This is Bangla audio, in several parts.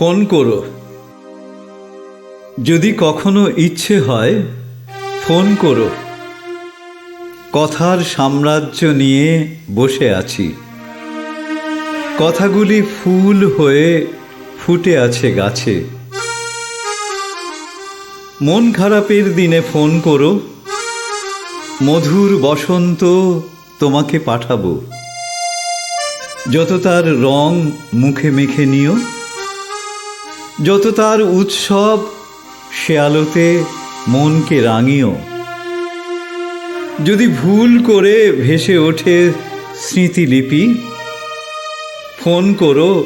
ফোন করো। যদি কখনো ইচ্ছে হয় ফোন করো। কথার সাম্রাজ্য নিয়ে বসে আছি। কথাগুলি ফুল হয়ে ফুটে আছে গাছে। মন খারাপের দিনে ফোন করো। মধুর বসন্ত তোমাকে পাঠাবো। যত তার রং মুখে মেখে নিও, যত তার উৎসব সে আলোতে মনকে রাঙিও। যদি ভুল করে ভেসে ওঠে স্মৃতিলিপি, ফোন করো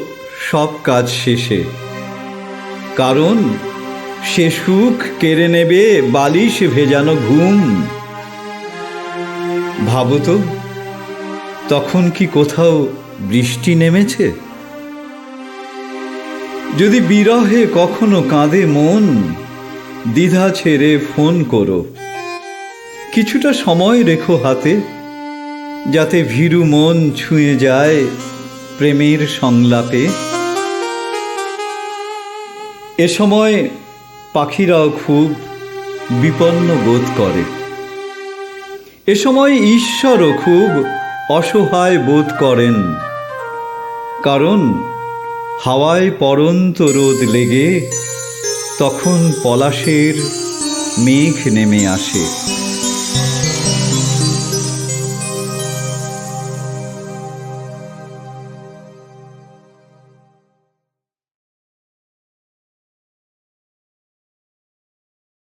সব কাজ শেষে। কারণ সে সুখ কেড়ে নেবে বালিশ ভেজানো ঘুম। ভাবো তো, তখন কি কোথাও বৃষ্টি নেমেছে? যদি বিরহে কখনো কাঁদে মন, দ্বিধা ছেড়ে ফোন করো। কিছুটা সময় রেখো হাতে, যাতে ভীরু মন ছুঁয়ে যায় প্রেমের সংলাপে। এ সময় পাখিরাও খুব বিপন্ন বোধ করে। এ সময় ঈশ্বরও খুব অসহায় বোধ করেন। কারণ হাওয়ায় পড়ন্ত রোদ লেগে তখন পলাশের মেঘ নেমে আসে।